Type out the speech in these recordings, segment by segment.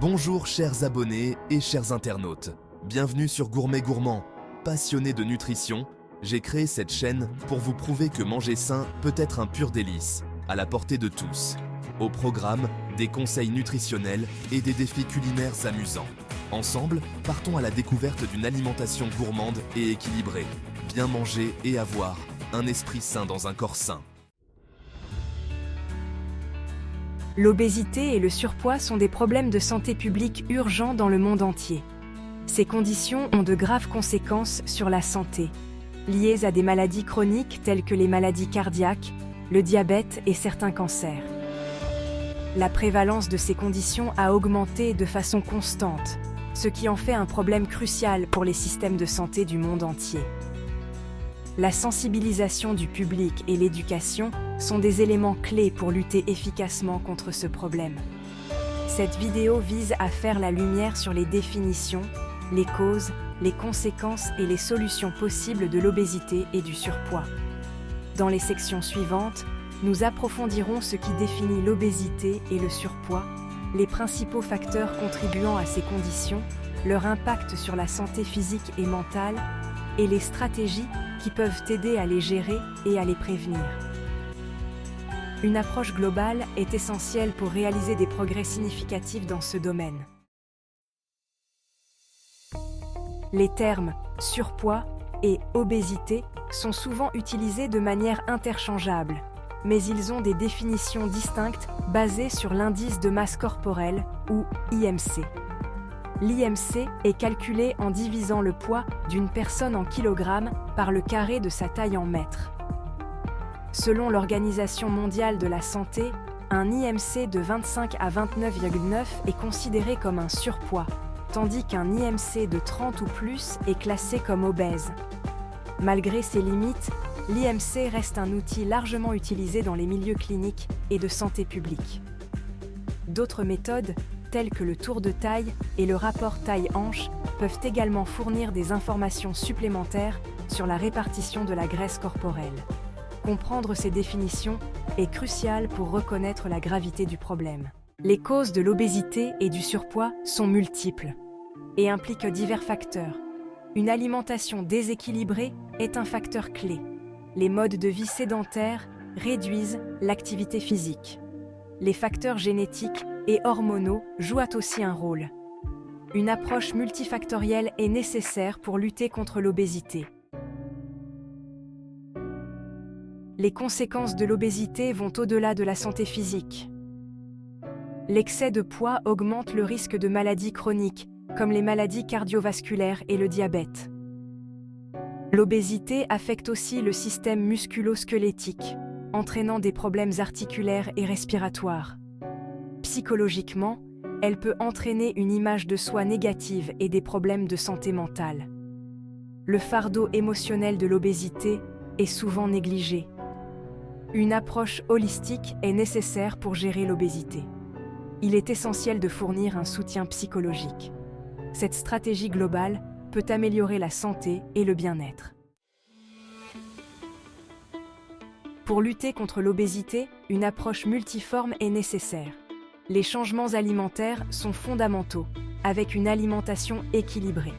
Bonjour chers abonnés et chers internautes. Bienvenue sur Gourmet Gourmand. Passionné de nutrition, j'ai créé cette chaîne pour vous prouver que manger sain peut être un pur délice, à la portée de tous. Au programme, des conseils nutritionnels et des défis culinaires amusants. Ensemble, partons à la découverte d'une alimentation gourmande et équilibrée. Bien manger et avoir un esprit sain dans un corps sain. L'obésité et le surpoids sont des problèmes de santé publique urgents dans le monde entier. Ces conditions ont de graves conséquences sur la santé, liées à des maladies chroniques telles que les maladies cardiaques, le diabète et certains cancers. La prévalence de ces conditions a augmenté de façon constante, ce qui en fait un problème crucial pour les systèmes de santé du monde entier. La sensibilisation du public et l'éducation sont des éléments clés pour lutter efficacement contre ce problème. Cette vidéo vise à faire la lumière sur les définitions, les causes, les conséquences et les solutions possibles de l'obésité et du surpoids. Dans les sections suivantes, nous approfondirons ce qui définit l'obésité et le surpoids, les principaux facteurs contribuant à ces conditions, leur impact sur la santé physique et mentale, et les stratégies qui peuvent aider à les gérer et à les prévenir. Une approche globale est essentielle pour réaliser des progrès significatifs dans ce domaine. Les termes surpoids et obésité sont souvent utilisés de manière interchangeable, mais ils ont des définitions distinctes basées sur l'indice de masse corporelle ou IMC. L'IMC est calculé en divisant le poids d'une personne en kilogrammes par le carré de sa taille en mètres. Selon l'Organisation mondiale de la santé, un IMC de 25 à 29,9 est considéré comme un surpoids, tandis qu'un IMC de 30 ou plus est classé comme obèse. Malgré ces limites, l'IMC reste un outil largement utilisé dans les milieux cliniques et de santé publique. D'autres méthodes, telles que le tour de taille et le rapport taille-hanche, peuvent également fournir des informations supplémentaires sur la répartition de la graisse corporelle. Comprendre ces définitions est crucial pour reconnaître la gravité du problème. Les causes de l'obésité et du surpoids sont multiples et impliquent divers facteurs. Une alimentation déséquilibrée est un facteur clé. Les modes de vie sédentaires réduisent l'activité physique. Les facteurs génétiques et hormonaux jouent aussi un rôle. Une approche multifactorielle est nécessaire pour lutter contre l'obésité. Les conséquences de l'obésité vont au-delà de la santé physique. L'excès de poids augmente le risque de maladies chroniques, comme les maladies cardiovasculaires et le diabète. L'obésité affecte aussi le système musculo-squelettique, entraînant des problèmes articulaires et respiratoires. Psychologiquement, elle peut entraîner une image de soi négative et des problèmes de santé mentale. Le fardeau émotionnel de l'obésité est souvent négligé. Une approche holistique est nécessaire pour gérer l'obésité. Il est essentiel de fournir un soutien psychologique. Cette stratégie globale peut améliorer la santé et le bien-être. Pour lutter contre l'obésité, une approche multiforme est nécessaire. Les changements alimentaires sont fondamentaux, avec une alimentation équilibrée.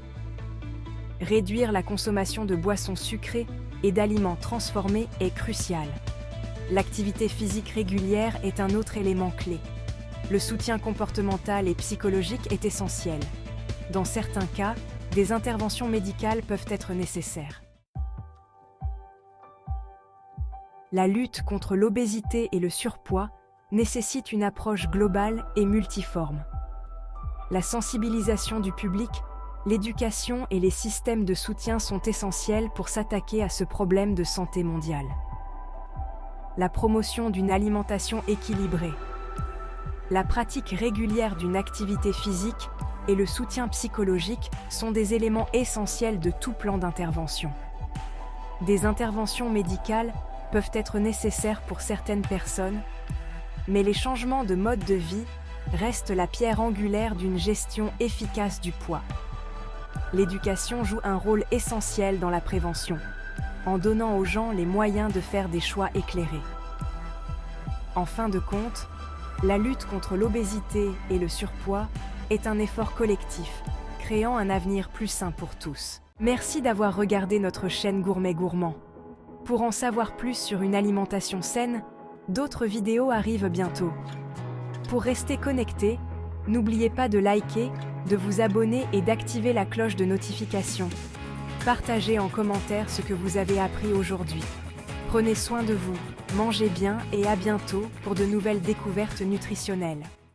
Réduire la consommation de boissons sucrées et d'aliments transformés est crucial. L'activité physique régulière est un autre élément clé. Le soutien comportemental et psychologique est essentiel. Dans certains cas, des interventions médicales peuvent être nécessaires. La lutte contre l'obésité et le surpoids nécessite une approche globale et multiforme. La sensibilisation du public, l'éducation et les systèmes de soutien sont essentiels pour s'attaquer à ce problème de santé mondiale. La promotion d'une alimentation équilibrée, la pratique régulière d'une activité physique et le soutien psychologique sont des éléments essentiels de tout plan d'intervention. Des interventions médicales peuvent être nécessaires pour certaines personnes, mais les changements de mode de vie restent la pierre angulaire d'une gestion efficace du poids. L'éducation joue un rôle essentiel dans la prévention, en donnant aux gens les moyens de faire des choix éclairés. En fin de compte, la lutte contre l'obésité et le surpoids est un effort collectif, créant un avenir plus sain pour tous. Merci d'avoir regardé notre chaîne Gourmet Gourmand. Pour en savoir plus sur une alimentation saine, d'autres vidéos arrivent bientôt. Pour rester connecté, n'oubliez pas de liker, de vous abonner et d'activer la cloche de notification. Partagez en commentaire ce que vous avez appris aujourd'hui. Prenez soin de vous, mangez bien et à bientôt pour de nouvelles découvertes nutritionnelles.